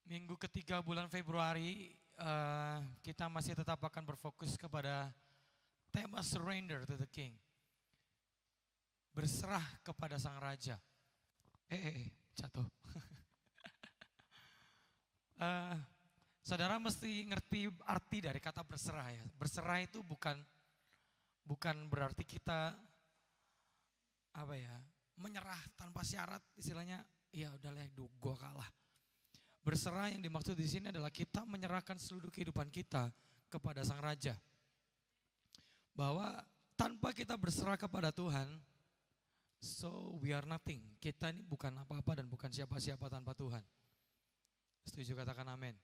Minggu ketiga bulan Februari kita masih tetap akan berfokus kepada tema surrender to the King. Berserah kepada Sang Raja. Jatuh. Saudara mesti ngerti arti dari kata berserah ya. Berserah itu bukan berarti kita menyerah tanpa syarat, istilahnya ya udahlah gue kalah. Berserah yang dimaksud di sini adalah kita menyerahkan seluruh kehidupan kita kepada Sang Raja. Bahwa tanpa kita berserah kepada Tuhan, so we are nothing. Kita ini bukan apa-apa dan bukan siapa-siapa tanpa Tuhan. Setuju, katakan amin.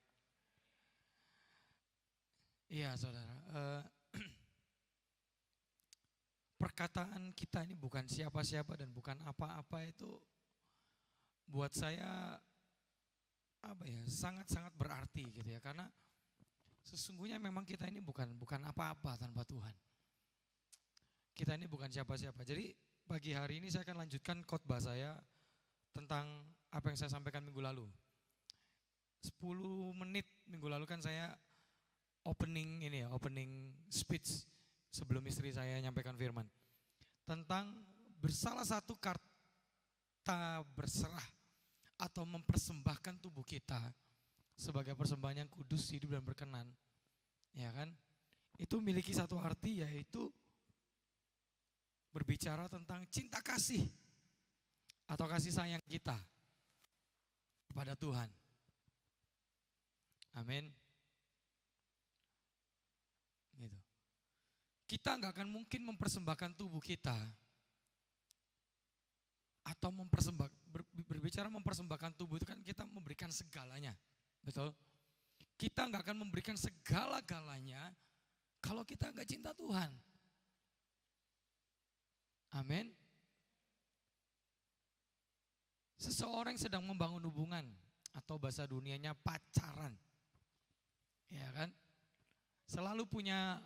Iya saudara, perkataan kita ini bukan siapa-siapa dan bukan apa-apa itu buat saya sangat-sangat berarti gitu ya, karena sesungguhnya memang kita ini bukan apa-apa tanpa Tuhan. Kita ini bukan siapa-siapa. Jadi pagi hari ini saya akan lanjutkan khotbah saya tentang apa yang saya sampaikan minggu lalu. 10 menit minggu lalu kan saya opening speech sebelum istri saya nyampaikan firman tentang bersalah satu kata berserah atau mempersembahkan tubuh kita sebagai persembahan yang kudus, hidup dan berkenan. Ya kan? Itu memiliki satu arti, yaitu berbicara tentang cinta kasih atau kasih sayang kita kepada Tuhan. Amin. Gitu. Kita nggak akan mungkin mempersembahkan tubuh kita atau berbicara mempersembahkan tubuh itu kan kita memberikan segalanya, betul? Kita nggak akan memberikan segala-galanya kalau kita nggak cinta Tuhan. Amin. Seseorang yang sedang membangun hubungan atau bahasa dunianya pacaran, ya kan? Selalu punya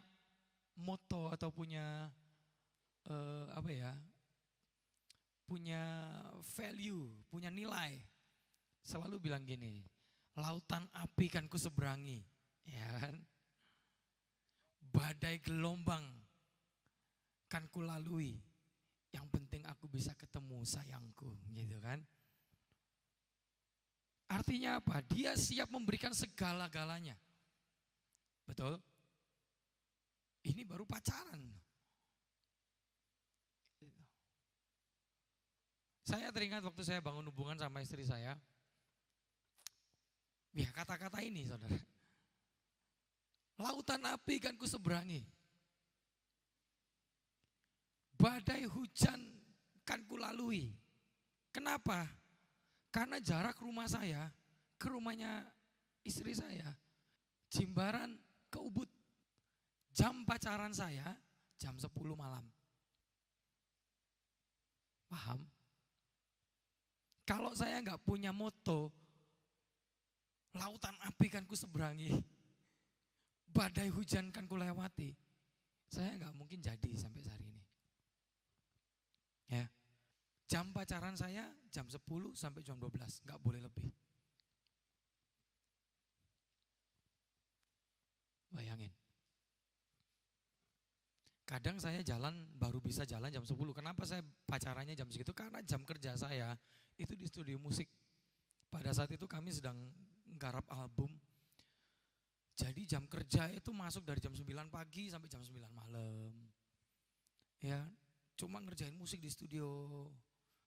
moto atau punya punya value, punya nilai. Selalu bilang gini, lautan api kan ku seberangi, ya kan? Badai gelombang kan ku lalui, yang penting aku bisa ketemu sayangku, gitu kan? Artinya apa? Dia siap memberikan segala-galanya. Betul? Ini baru pacaran. Saya teringat waktu saya bangun hubungan sama istri saya. Ya kata-kata ini saudara. Lautan api kan ku seberangi. Badai hujan kan ku lalui. Kenapa? Karena jarak rumah saya ke rumahnya istri saya, Jimbaran ke Ubud. Jam pacaran saya jam 10 malam. Paham? Kalau saya nggak punya moto, lautan api kan ku seberangi, badai hujan kan ku lewati, saya nggak mungkin jadi sampai hari ini. Ya, jam pacaran saya jam 10 sampai jam 12, nggak boleh lebih. Bayangin. Kadang saya baru bisa jalan jam 10. Kenapa saya pacarannya jam segitu? Karena jam kerja saya itu di studio musik. Pada saat itu kami sedang nggarap album. Jadi jam kerja itu masuk dari jam 9 pagi sampai jam 9 malam. Ya, cuma ngerjain musik di studio.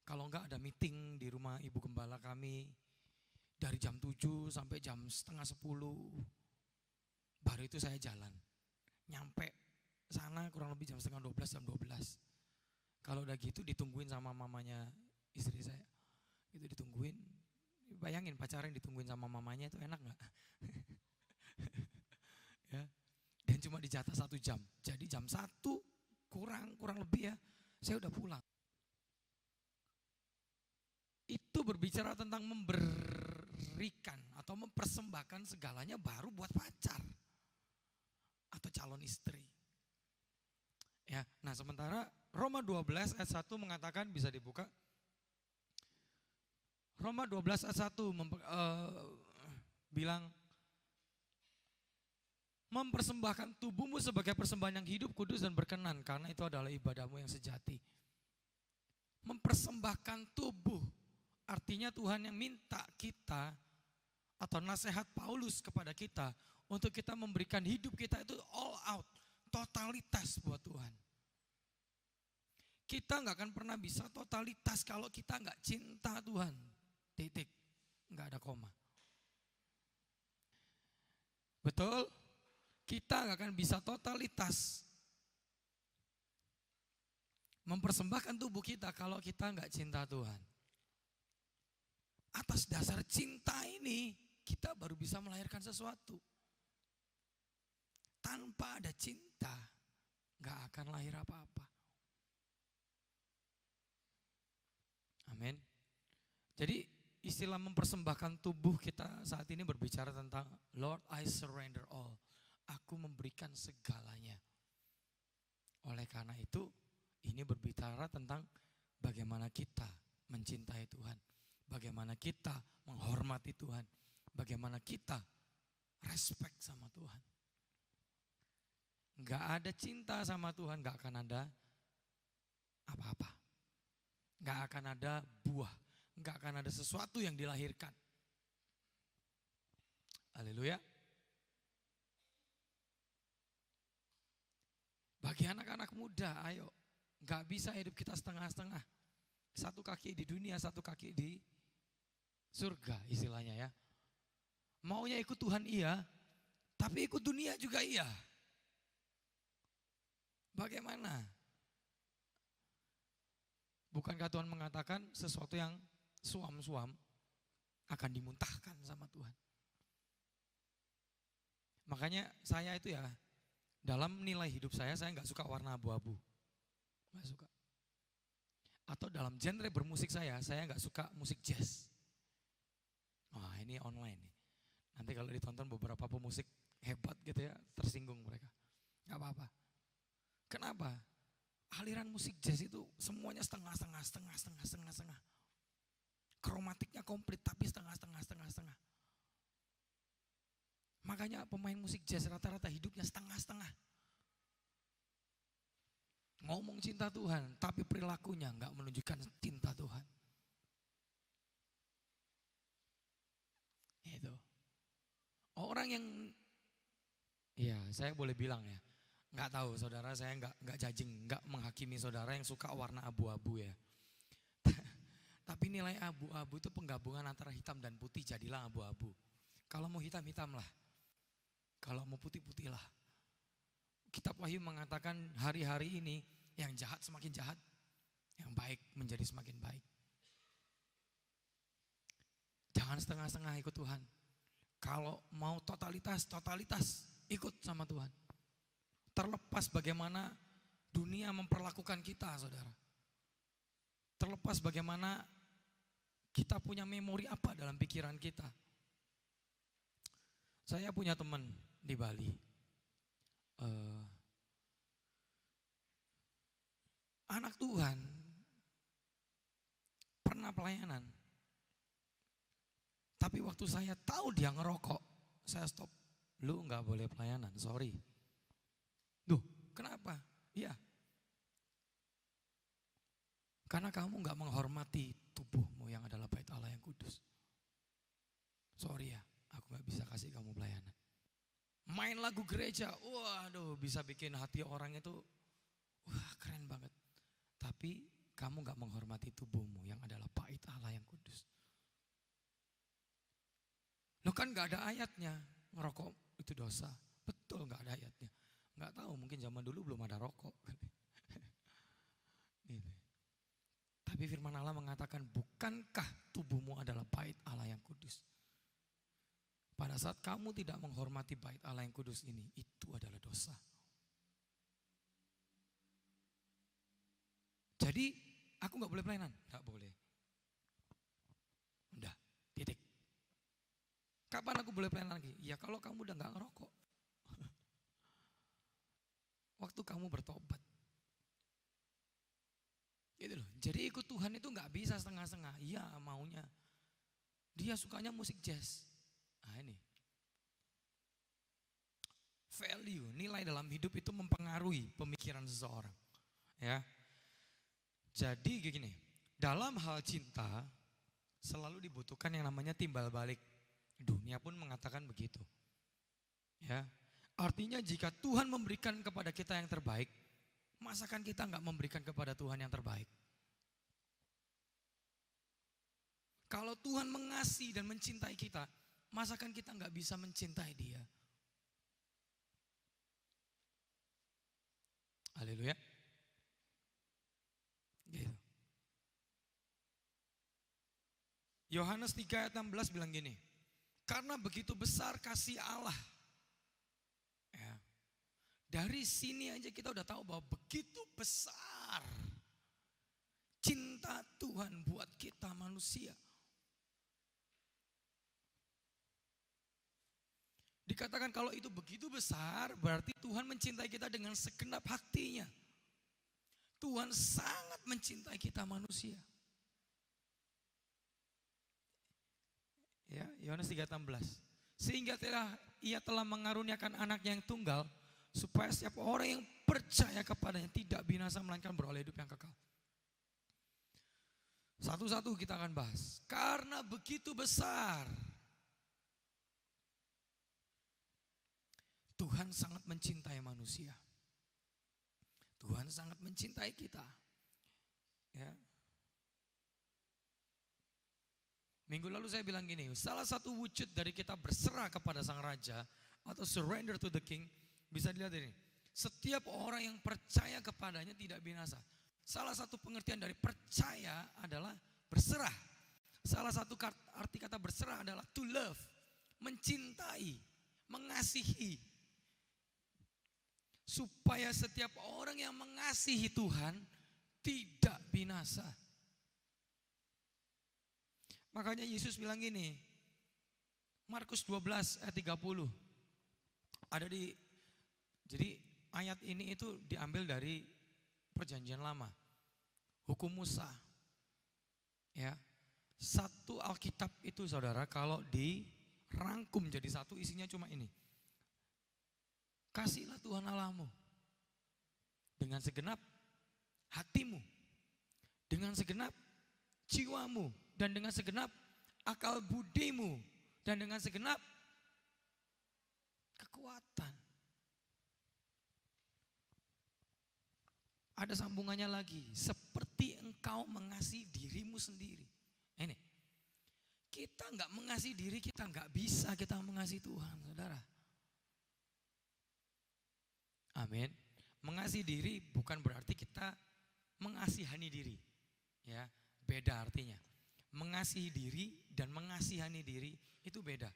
Kalau enggak ada meeting di rumah ibu gembala kami. Dari jam 7 sampai jam setengah 10. Baru itu saya jalan. Nyampe sana kurang lebih jam setengah 12, jam 12. Kalau udah gitu ditungguin sama mamanya istri saya. Itu ditungguin. Bayangin pacaran ditungguin sama mamanya itu enak gak? Ya. Dan cuma dijatah 1 jam. Jadi jam 1 kurang lebih ya, saya udah pulang. Itu berbicara tentang memberikan atau mempersembahkan segalanya baru buat pacar atau calon istri. Ya, nah sementara Roma 12 ayat 1 mengatakan, bisa dibuka. Roma 12 ayat 1 bilang, mempersembahkan tubuhmu sebagai persembahan yang hidup, kudus dan berkenan, karena itu adalah ibadahmu yang sejati. Mempersembahkan tubuh, artinya Tuhan yang minta kita, atau nasihat Paulus kepada kita, untuk kita memberikan hidup kita itu all out, totalitas buat Tuhan. Kita nggak akan pernah bisa totalitas kalau kita nggak cinta Tuhan. Titik, nggak ada koma. Betul? Kita nggak akan bisa totalitas mempersembahkan tubuh kita kalau kita nggak cinta Tuhan. Atas dasar cinta ini kita baru bisa melahirkan sesuatu. Tanpa ada cinta nggak akan lahir apa-apa. Amin. Jadi istilah mempersembahkan tubuh kita saat ini berbicara tentang Lord, I surrender all. Aku memberikan segalanya. Oleh karena itu, ini berbicara tentang bagaimana kita mencintai Tuhan. Bagaimana kita menghormati Tuhan. Bagaimana kita respect sama Tuhan. Gak ada cinta sama Tuhan, gak akan ada apa-apa. Gak akan ada buah. Gak akan ada sesuatu yang dilahirkan. Haleluya. Bagi anak-anak muda, ayo, gak bisa hidup kita setengah-setengah. Satu kaki di dunia, satu kaki di surga istilahnya ya. Maunya ikut Tuhan iya, tapi ikut dunia juga iya. Bagaimana? Bukankah Tuhan mengatakan sesuatu yang suam-suam akan dimuntahkan sama Tuhan? Makanya saya itu ya, dalam nilai hidup saya nggak suka warna abu-abu. Nggak suka. Atau dalam genre bermusik saya nggak suka musik jazz. Wah ini online nih. Nanti kalau ditonton beberapa pemusik hebat gitu ya, tersinggung mereka. Nggak apa-apa. Kenapa? Aliran musik jazz itu semuanya setengah-setengah. Kromatiknya komplit tapi setengah-setengah. Makanya pemain musik jazz rata-rata hidupnya setengah-setengah. Ngomong cinta Tuhan, tapi perilakunya nggak menunjukkan cinta Tuhan. Itu. Orang yang, ya saya boleh bilang ya, nggak tahu saudara, saya nggak judging, nggak menghakimi saudara yang suka warna abu-abu ya. Tapi nilai abu-abu itu penggabungan antara hitam dan putih, jadilah abu-abu. Kalau mau hitam-hitam lah. Kalau mau putih-putih lah. Kitab Wahyu mengatakan hari-hari ini yang jahat semakin jahat, yang baik menjadi semakin baik. Jangan setengah-setengah ikut Tuhan. Kalau mau totalitas ikut sama Tuhan. Terlepas bagaimana dunia memperlakukan kita, saudara. Terlepas bagaimana kita punya memori apa dalam pikiran kita. Saya punya teman di Bali. Anak Tuhan pernah pelayanan. Tapi waktu saya tahu dia ngerokok, saya stop. Lu nggak boleh pelayanan, sorry. Duh, kenapa? Iya. Karena kamu nggak menghormati tubuhmu yang adalah bait Allah yang kudus. Sorry ya, aku nggak bisa kasih kamu pelayanan. Main lagu gereja, waduh bisa bikin hati orang itu, wah keren banget. Tapi kamu nggak menghormati tubuhmu yang adalah bait Allah yang kudus. Lo kan nggak ada ayatnya, ngerokok itu dosa. Betul nggak ada ayatnya. Nggak tahu, mungkin zaman dulu belum ada rokok. Gitu. Tapi firman Allah mengatakan, bukankah tubuhmu adalah bait Allah yang kudus? Pada saat kamu tidak menghormati bait Allah yang kudus ini, itu adalah dosa. Jadi aku gak boleh pelayanan? Gak boleh. Udah, titik. Kapan aku boleh pelayanan lagi? Ya kalau kamu udah gak ngerokok. Waktu kamu bertobat. Gitu loh. Jadi ikut Tuhan itu gak bisa setengah-setengah. Iya maunya. Dia sukanya musik jazz. Nah ini, value, nilai dalam hidup itu mempengaruhi pemikiran seseorang. Ya, jadi gini, dalam hal cinta selalu dibutuhkan yang namanya timbal balik. Dunia pun mengatakan begitu. Ya, artinya jika Tuhan memberikan kepada kita yang terbaik, masakan kita nggak memberikan kepada Tuhan yang terbaik? Kalau Tuhan mengasihi dan mencintai kita, masakan kita nggak bisa mencintai Dia? Haleluya. Gitu. Yohanes 3 ayat 16 bilang gini, karena begitu besar kasih Allah. Ya. Dari sini aja kita udah tahu bahwa begitu besar cinta Tuhan buat kita manusia. Dikatakan kalau itu begitu besar, berarti Tuhan mencintai kita dengan segenap hatinya. Tuhan sangat mencintai kita manusia. Ya, Yohanes 3:16. Sehingga ia telah mengaruniakan anaknya yang tunggal, supaya setiap orang yang percaya kepadanya tidak binasa melainkan beroleh hidup yang kekal. Satu-satu kita akan bahas. Karena begitu besar Tuhan sangat mencintai manusia. Tuhan sangat mencintai kita. Ya. Minggu lalu saya bilang gini, salah satu wujud dari kita berserah kepada Sang Raja atau surrender to the King, bisa dilihat ini. Setiap orang yang percaya kepadanya tidak binasa. Salah satu pengertian dari percaya adalah berserah. Salah satu arti kata berserah adalah to love, mencintai, mengasihi. Supaya setiap orang yang mengasihi Tuhan tidak binasa. Makanya Yesus bilang gini, Markus 12 ayat 30. Jadi ayat ini itu diambil dari Perjanjian Lama. Hukum Musa. Ya. Satu Alkitab itu saudara kalau dirangkum jadi satu isinya cuma ini. Kasihlah Tuhan Allahmu dengan segenap hatimu, dengan segenap jiwamu, dan dengan segenap akal budimu, dan dengan segenap kekuatan. Ada sambungannya lagi, seperti engkau mengasihi dirimu sendiri. Ini, kita nggak mengasihi diri kita, nggak bisa kita mengasihi Tuhan, saudara. Amin. Mengasihi diri bukan berarti kita mengasihani diri. Ya, beda artinya. Mengasihi diri dan mengasihani diri itu beda.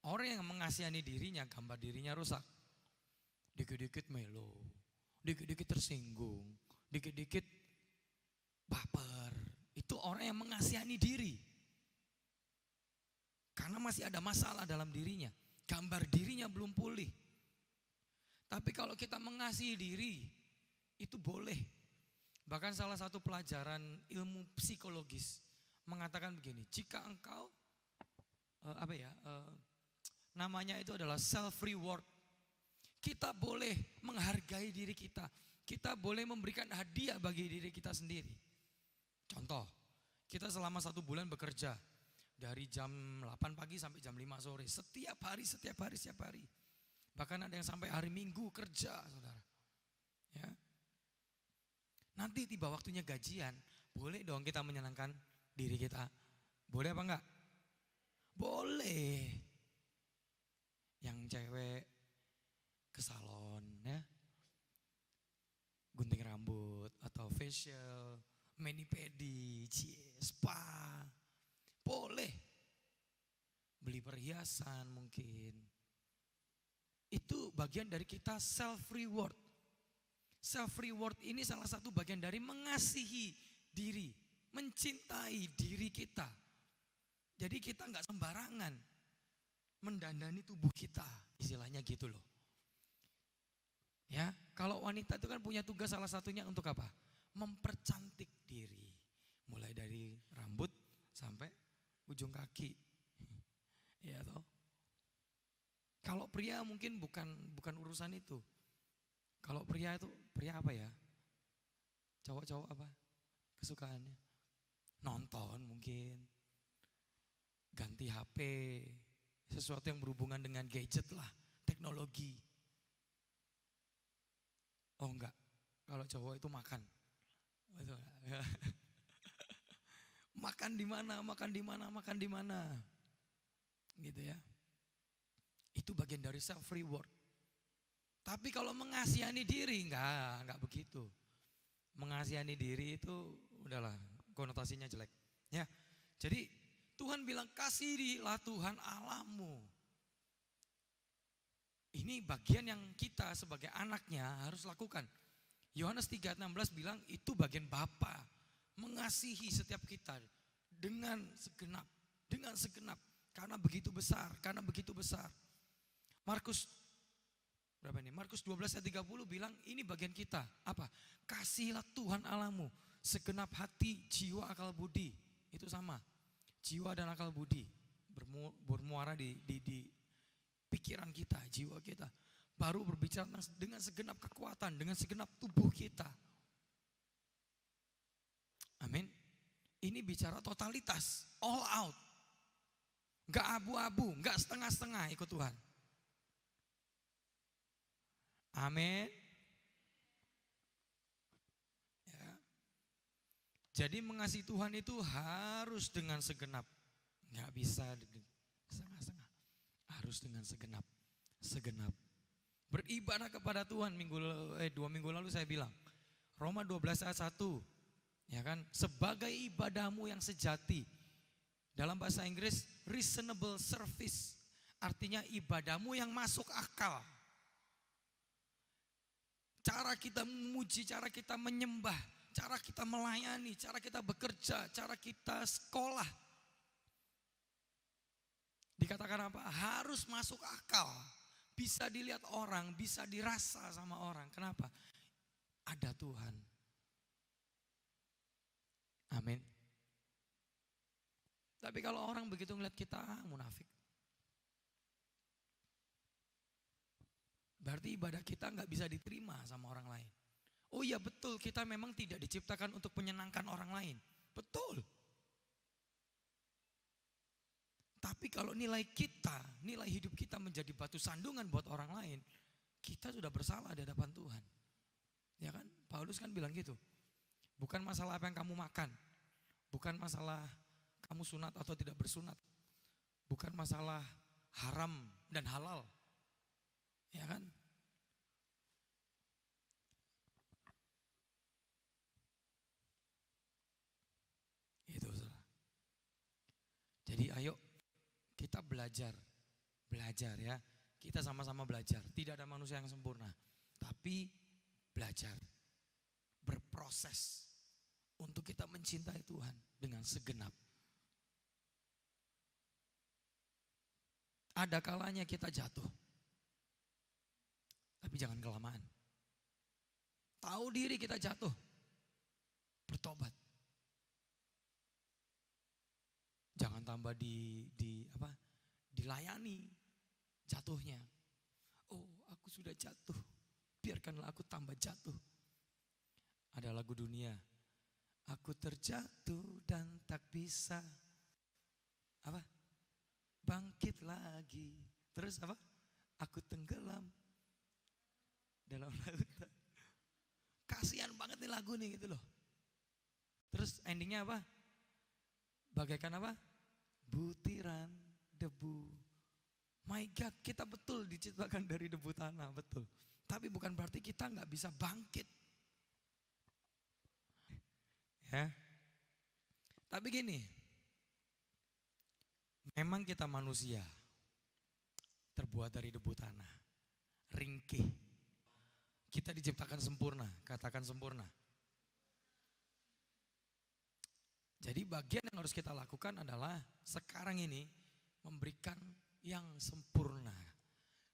Orang yang mengasihani dirinya, gambar dirinya rusak. Dikit-dikit melo, dikit-dikit tersinggung, dikit-dikit baper. Itu orang yang mengasihani diri. Karena masih ada masalah dalam dirinya. Gambar dirinya belum pulih. Tapi kalau kita mengasihi diri, itu boleh. Bahkan salah satu pelajaran ilmu psikologis mengatakan begini, jika engkau, namanya itu adalah self reward. Kita boleh menghargai diri kita. Kita boleh memberikan hadiah bagi diri kita sendiri. Contoh, kita selama 1 bulan bekerja. Dari jam 8 pagi sampai jam 5 sore. Setiap hari. Bahkan ada yang sampai hari Minggu kerja, saudara. Ya. Nanti tiba waktunya gajian, boleh dong kita menyenangkan diri kita. Boleh apa enggak? Boleh. Yang cewek ke salon, ya. Gunting rambut atau facial, mani-pedi, spa. Boleh. Beli perhiasan mungkin. Itu bagian dari kita self reward. Self reward ini salah satu bagian dari mengasihi diri, mencintai diri kita. Jadi kita nggak sembarangan mendandani tubuh kita, istilahnya gitu loh. Ya, kalau wanita itu kan punya tugas salah satunya untuk apa? Mempercantik diri, mulai dari rambut sampai ujung kaki. Ya toh. Kalau pria mungkin bukan urusan itu. Kalau pria itu, pria apa ya? Cowok-cowok apa kesukaannya? Nonton mungkin, ganti HP, sesuatu yang berhubungan dengan gadget lah, teknologi. Oh enggak, kalau cowok itu makan. Betul. Makan di mana, makan di mana, makan di mana. Gitu ya. Itu bagian dari self reward. Tapi kalau mengasihani diri enggak begitu. Mengasihani diri itu udahlah konotasinya jelek. Ya. Jadi Tuhan bilang kasihilah Tuhan Allahmu. Ini bagian yang kita sebagai anaknya harus lakukan. Yohanes 3:16 bilang itu bagian Bapa mengasihi setiap kita dengan segenap karena begitu besar. Markus berapa ini? Markus 12:30 bilang ini bagian kita. Apa? Kasihilah Tuhan Allahmu segenap hati, jiwa, akal budi. Itu sama. Jiwa dan akal budi bermuara di pikiran kita, jiwa kita. Baru berbicara dengan segenap kekuatan, dengan segenap tubuh kita. Amin. Ini bicara totalitas, all out. Enggak abu-abu, enggak setengah-setengah ikut Tuhan. Amin. Ya. Jadi mengasihi Tuhan itu harus dengan segenap. Enggak bisa setengah-setengah. Harus dengan segenap. Beribadah kepada Tuhan 2 minggu lalu saya bilang. Roma 12 ayat 1. Ya kan, sebagai ibadahmu yang sejati. Dalam bahasa Inggris reasonable service. Artinya ibadahmu yang masuk akal. Cara kita memuji, cara kita menyembah, cara kita melayani, cara kita bekerja, cara kita sekolah. Dikatakan apa? Harus masuk akal. Bisa dilihat orang, bisa dirasa sama orang. Kenapa? Ada Tuhan. Amin. Tapi kalau orang begitu ngeliat kita, munafik. Berarti ibadah kita nggak bisa diterima sama orang lain. Oh iya betul, kita memang tidak diciptakan untuk menyenangkan orang lain. Betul. Tapi kalau nilai hidup kita menjadi batu sandungan buat orang lain, kita sudah bersalah di hadapan Tuhan. Ya kan? Paulus kan bilang gitu. Bukan masalah apa yang kamu makan. Bukan masalah kamu sunat atau tidak bersunat. Bukan masalah haram dan halal. Ya kan? Itu. Jadi ayo kita belajar ya. Kita sama-sama belajar. Tidak ada manusia yang sempurna. Tapi belajar. Berproses. Untuk kita mencintai Tuhan dengan segenap. Ada kalanya kita jatuh. Tapi jangan kelamaan. Tahu diri kita jatuh. Bertobat. Jangan tambah dilayani jatuhnya. Oh, aku sudah jatuh. Biarkanlah aku tambah jatuh. Ada lagu dunia. Aku terjatuh dan tak bisa bangkit lagi. Terus apa? Aku tenggelam dalam lautan. Kasihan banget nih lagu nih gitu loh. Terus endingnya apa? Bagaikan apa? Butiran debu. My God, kita betul diciptakan dari debu tanah, betul. Tapi bukan berarti kita nggak bisa bangkit. Ya. Tapi gini, memang kita manusia terbuat dari debu tanah, ringkih. Kita diciptakan sempurna, katakan sempurna. Jadi bagian yang harus kita lakukan adalah sekarang ini memberikan yang sempurna.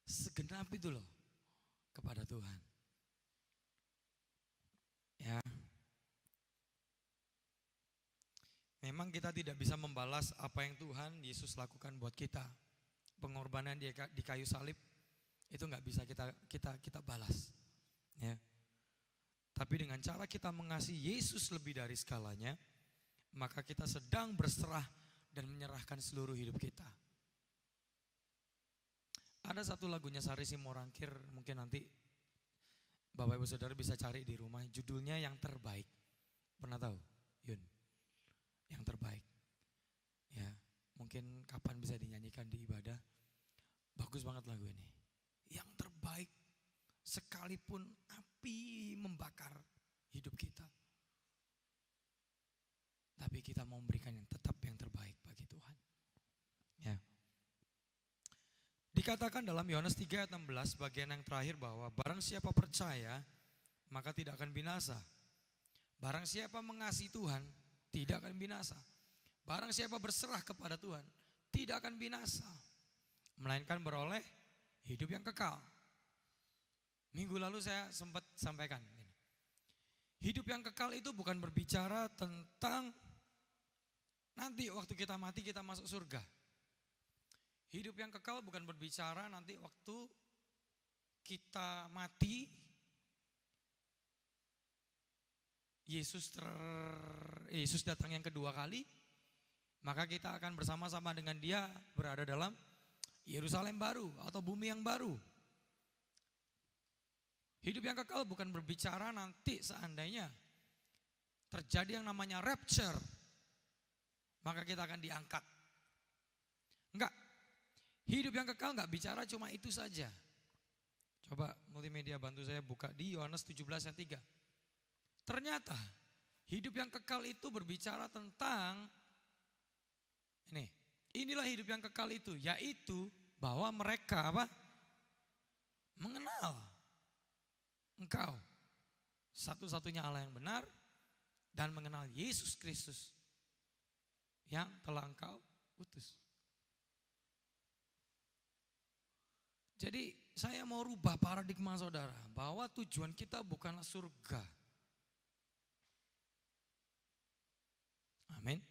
Segenap itu loh kepada Tuhan. Ya. Memang kita tidak bisa membalas apa yang Tuhan Yesus lakukan buat kita. pengorbanan dia di kayu salib itu nggak bisa kita balas. Ya. Tapi dengan cara kita mengasihi Yesus lebih dari segalanya, maka kita sedang berserah dan menyerahkan seluruh hidup kita. Ada satu lagunya Sari Simorangkir, mungkin nanti Bapak Ibu Saudara bisa cari di rumah, judulnya Yang Terbaik. Pernah tahu? Yun, Yang Terbaik. Ya, mungkin kapan bisa dinyanyikan di ibadah. Bagus banget lagu ini. Yang terbaik, sekalipun api membakar hidup kita, tapi kita mau memberikan yang tetap yang terbaik bagi Tuhan. Ya. Dikatakan dalam Yohanes 3 ayat 16 bagian yang terakhir bahwa barang siapa percaya maka tidak akan binasa. Barang siapa mengasihi Tuhan tidak akan binasa. Barang siapa berserah kepada Tuhan tidak akan binasa, melainkan beroleh hidup yang kekal. Minggu lalu saya sempat sampaikan, hidup yang kekal itu bukan berbicara tentang nanti waktu kita mati kita masuk surga. Hidup yang kekal bukan berbicara nanti waktu kita mati, Yesus datang yang kedua kali, maka kita akan bersama-sama dengan dia berada dalam Yerusalem baru atau bumi yang baru. Hidup yang kekal bukan berbicara nanti seandainya terjadi yang namanya rapture, maka kita akan diangkat. Enggak. Hidup yang kekal enggak bicara cuma itu saja. Coba multimedia bantu saya buka di Yohanes 17 ayat 3. Ternyata hidup yang kekal itu berbicara tentang inilah hidup yang kekal itu, yaitu bahwa mereka mengenal Engkau satu-satunya Allah yang benar dan mengenal Yesus Kristus yang telah Engkau utus. Jadi saya mau rubah paradigma saudara bahwa tujuan kita bukanlah surga. Amin.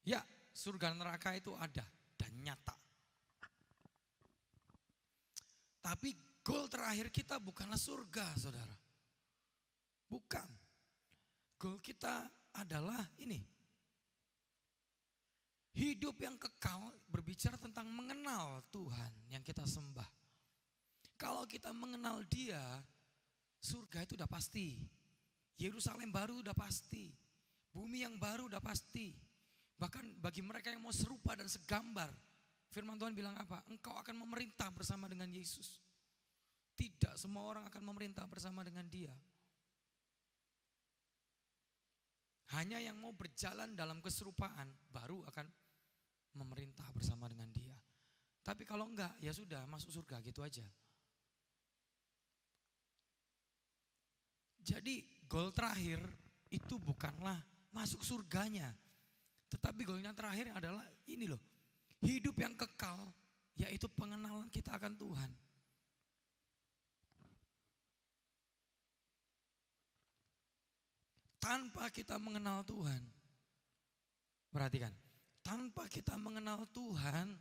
Ya, surga neraka itu ada dan nyata. Tapi goal terakhir kita bukanlah surga, saudara. Bukan. Goal kita adalah ini. Hidup yang kekal berbicara tentang mengenal Tuhan yang kita sembah. Kalau kita mengenal Dia, surga itu udah pasti. Yerusalem baru udah pasti. Bumi yang baru udah pasti. Bahkan bagi mereka yang mau serupa dan segambar, firman Tuhan bilang apa? Engkau akan memerintah bersama dengan Yesus. Tidak semua orang akan memerintah bersama dengan Dia. Hanya yang mau berjalan dalam keserupaan baru akan memerintah bersama dengan Dia. Tapi kalau enggak, ya sudah masuk surga gitu aja. Jadi goal terakhir itu bukanlah masuk surganya. Tetapi goalnya terakhir adalah ini loh. Hidup yang kekal, yaitu pengenalan kita akan Tuhan. Tanpa kita mengenal Tuhan, perhatikan, tanpa kita mengenal Tuhan,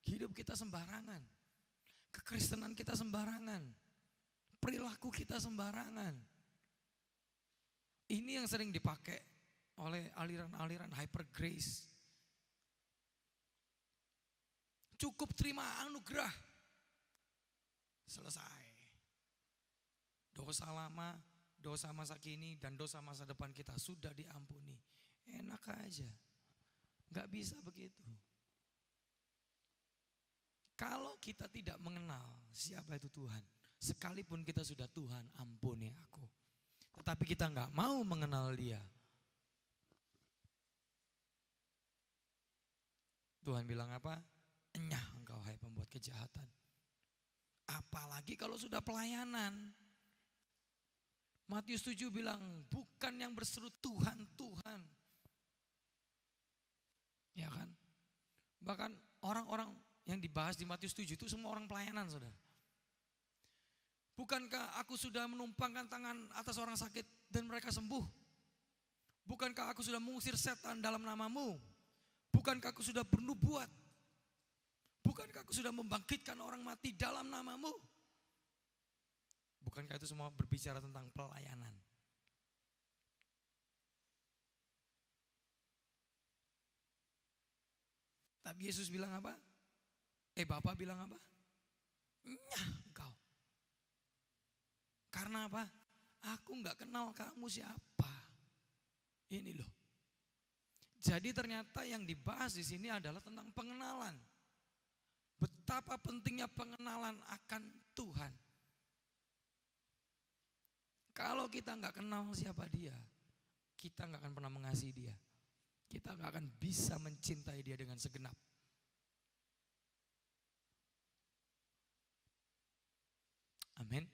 hidup kita sembarangan. Kekristenan kita sembarangan. Perilaku kita sembarangan. Ini yang sering dipakai oleh aliran-aliran hyper grace. Cukup terima anugerah. Selesai. Dosa lama, dosa masa kini, dan dosa masa depan kita sudah diampuni. Enak aja. Gak bisa begitu. Kalau kita tidak mengenal siapa itu Tuhan, sekalipun kita sudah Tuhan ampuni aku, tetapi kita gak mau mengenal Dia, Tuhan bilang apa? Enyah engkau hai pembuat kejahatan. Apalagi kalau sudah pelayanan. Matius 7 bilang, bukan yang berseru Tuhan, Tuhan. Ya kan? Bahkan orang-orang yang dibahas di Matius 7 itu semua orang pelayanan, saudara. Bukankah aku sudah menumpangkan tangan atas orang sakit dan mereka sembuh? Bukankah aku sudah mengusir setan dalam namamu? Bukankah aku sudah bernubuat? Bukankah aku sudah membangkitkan orang mati dalam namamu? Bukankah itu semua berbicara tentang pelayanan? Tapi Yesus bilang apa? Bapa bilang apa? Nyah engkau. Karena apa? Aku nggak kenal kamu siapa. Ini loh. Jadi ternyata yang dibahas di sini adalah tentang pengenalan. Betapa pentingnya pengenalan akan Tuhan. Kalau kita nggak kenal siapa dia, kita nggak akan pernah mengasihi dia. Kita nggak akan bisa mencintai dia dengan segenap. Amin.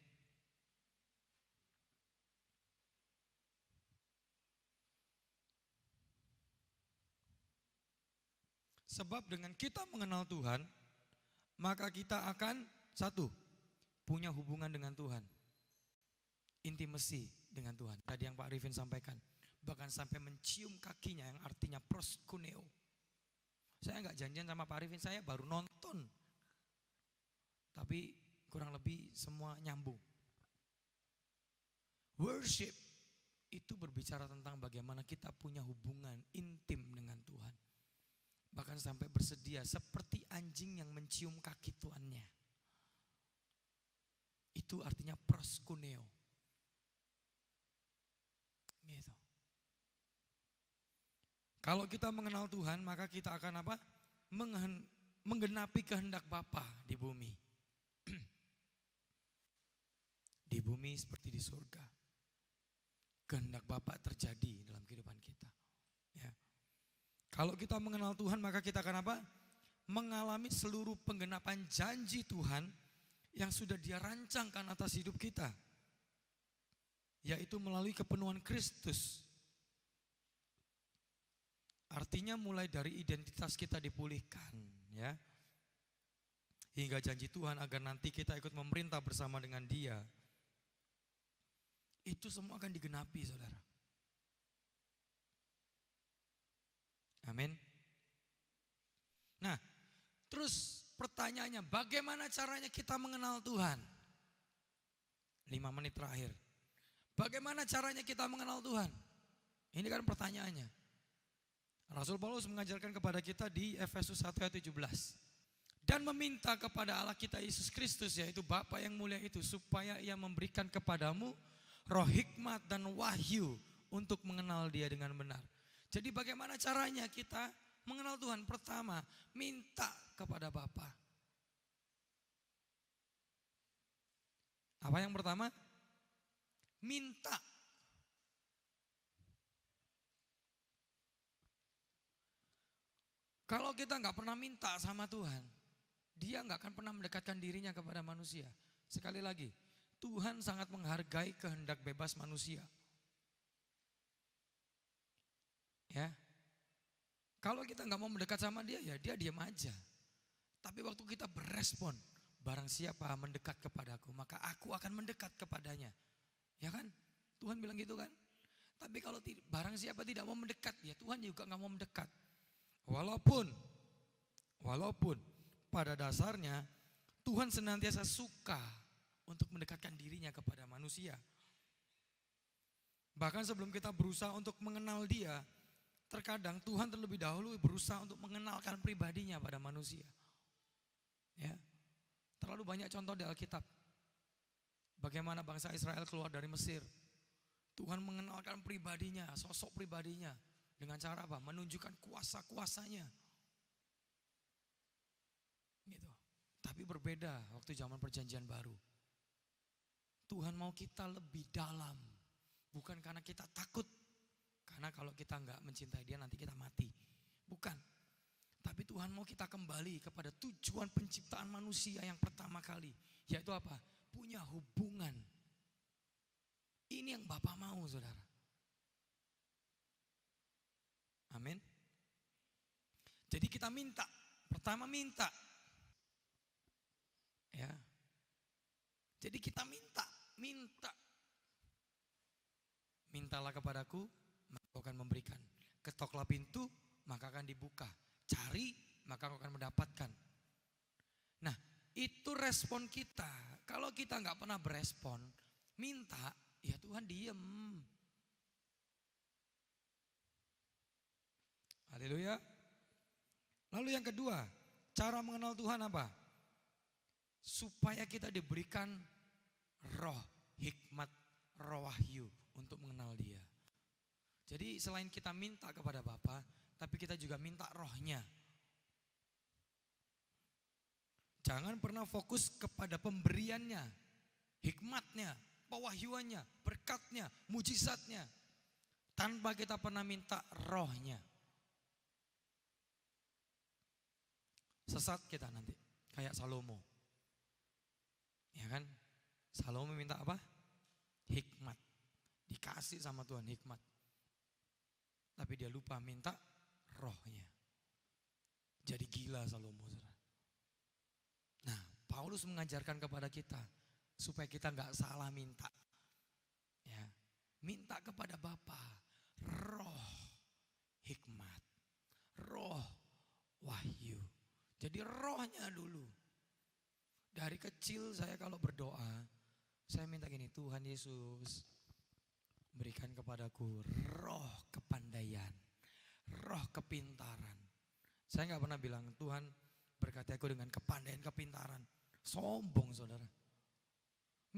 Sebab dengan kita mengenal Tuhan, maka kita akan satu, punya hubungan dengan Tuhan. Intimasi dengan Tuhan. Tadi yang Pak Arifin sampaikan. Bahkan sampai mencium kakinya yang artinya proskuneo. Saya nggak janjian sama Pak Arifin, saya baru nonton. Tapi kurang lebih semua nyambung. Worship itu berbicara tentang bagaimana kita punya hubungan intim dengan Tuhan. Bahkan sampai bersedia seperti anjing yang mencium kaki tuannya. Itu artinya proskuneo. Gitu. Kalau kita mengenal Tuhan, maka kita akan apa? Menggenapi kehendak Bapa di bumi. Di bumi seperti di surga. Kehendak Bapa terjadi dalam kehidupan kita. Ya. Kalau kita mengenal Tuhan, maka kita akan apa? Mengalami seluruh penggenapan janji Tuhan yang sudah Dia rancangkan atas hidup kita. Yaitu melalui kepenuhan Kristus. Artinya mulai dari identitas kita dipulihkan, ya. Hingga janji Tuhan agar nanti kita ikut memerintah bersama dengan Dia. Itu semua akan digenapi, saudara. Amin. Nah, terus pertanyaannya, bagaimana caranya kita mengenal Tuhan? 5 menit terakhir. Bagaimana caranya kita mengenal Tuhan? Ini kan pertanyaannya. Rasul Paulus mengajarkan kepada kita di Efesus 1 ayat 17. Dan meminta kepada Allah kita Yesus Kristus, yaitu Bapa yang mulia itu, supaya Ia memberikan kepadamu roh hikmat dan wahyu untuk mengenal Dia dengan benar. Jadi bagaimana caranya kita mengenal Tuhan? Pertama, minta kepada Bapa. Apa yang pertama? Minta. Kalau kita nggak pernah minta sama Tuhan, Dia nggak akan pernah mendekatkan dirinya kepada manusia. Sekali lagi, Tuhan sangat menghargai kehendak bebas manusia. Ya, kalau kita nggak mau mendekat sama Dia, ya Dia diam aja. Tapi waktu kita berespon, barang siapa mendekat kepadaku, maka aku akan mendekat kepadanya. Ya kan? Tuhan bilang gitu kan? Tapi kalau barang siapa tidak mau mendekat, ya Tuhan juga nggak mau mendekat. Walaupun pada dasarnya Tuhan senantiasa suka untuk mendekatkan dirinya kepada manusia. Bahkan sebelum kita berusaha untuk mengenal Dia, terkadang Tuhan terlebih dahulu berusaha untuk mengenalkan pribadinya pada manusia. Ya, terlalu banyak contoh di Alkitab. Bagaimana bangsa Israel keluar dari Mesir. Tuhan mengenalkan pribadinya, sosok pribadinya. Dengan cara apa? Menunjukkan kuasa-kuasanya. Gitu. Tapi berbeda waktu zaman perjanjian baru. Tuhan mau kita lebih dalam. Bukan karena kita takut. Karena kalau kita nggak mencintai Dia nanti kita mati. Bukan. Tapi Tuhan mau kita kembali kepada tujuan penciptaan manusia yang pertama kali. Yaitu apa? Punya hubungan. Ini yang Bapa mau, saudara. Amin. Jadi kita minta. Pertama minta. Ya. Jadi kita minta. Mintalah kepadaku, maka aku akan memberikan. Ketoklah pintu, maka akan dibuka. Cari, maka aku akan mendapatkan. Itu respon kita. Kalau kita nggak pernah berespon, minta, ya Tuhan diem. Haleluya. Lalu yang kedua, cara mengenal Tuhan apa? Supaya kita diberikan roh, hikmat, roh wahyu untuk mengenal Dia. Jadi selain kita minta kepada Bapa, tapi kita juga minta rohnya. Jangan pernah fokus kepada pemberiannya, hikmatnya, pewahyuannya, berkatnya, mujizatnya. Tanpa kita pernah minta rohnya. Sesat kita nanti, kayak Salomo. Ya kan? Salomo minta apa? Hikmat. Dikasih sama Tuhan hikmat. Tapi dia lupa minta rohnya. Jadi gila Salomo. Nah, Paulus mengajarkan kepada kita supaya kita nggak salah minta. Ya, minta kepada Bapa roh hikmat, roh wahyu. Jadi rohnya dulu. Dari kecil saya kalau berdoa, saya minta gini, Tuhan Yesus berikan kepadaku roh kepandaian, roh kepintaran. Saya nggak pernah bilang Tuhan berkati aku dengan kepandaian, kepintaran. Sombong saudara.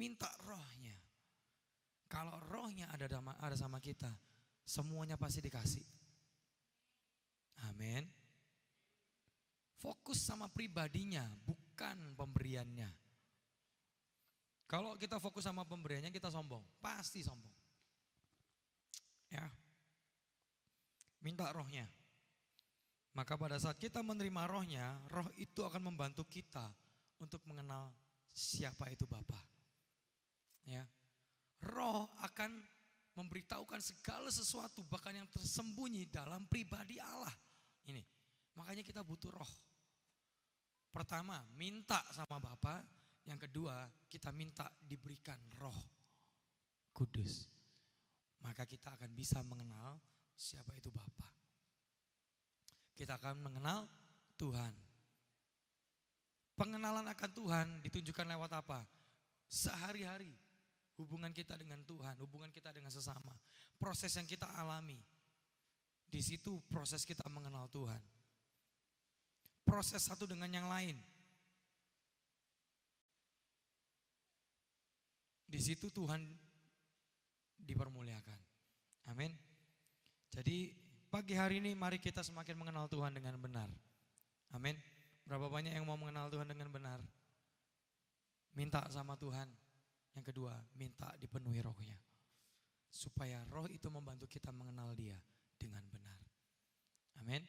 Minta rohnya. Kalau rohnya ada sama kita, semuanya pasti dikasih. Amin. Fokus sama pribadinya, bukan pemberiannya. Kalau kita fokus sama pemberiannya, kita sombong. Pasti sombong. Ya. Minta rohnya. Maka pada saat kita menerima rohnya, roh itu akan membantu kita untuk mengenal siapa itu Bapa. Ya. Roh akan memberitahukan segala sesuatu bahkan yang tersembunyi dalam pribadi Allah. Ini. Makanya kita butuh roh. Pertama, minta sama Bapa. Yang kedua, kita minta diberikan roh kudus. Maka kita akan bisa mengenal siapa itu Bapa. Kita akan mengenal Tuhan. Pengenalan akan Tuhan ditunjukkan lewat apa? Sehari-hari hubungan kita dengan Tuhan, hubungan kita dengan sesama. Proses yang kita alami. Di situ proses kita mengenal Tuhan. Proses satu dengan yang lain. Di situ Tuhan dipermuliakan. Amin. Jadi pagi hari ini mari kita semakin mengenal Tuhan dengan benar. Amin. Berapa banyak yang mau mengenal Tuhan dengan benar? Minta sama Tuhan. Yang kedua, minta dipenuhi rohnya. Supaya roh itu membantu kita mengenal Dia dengan benar. Amin.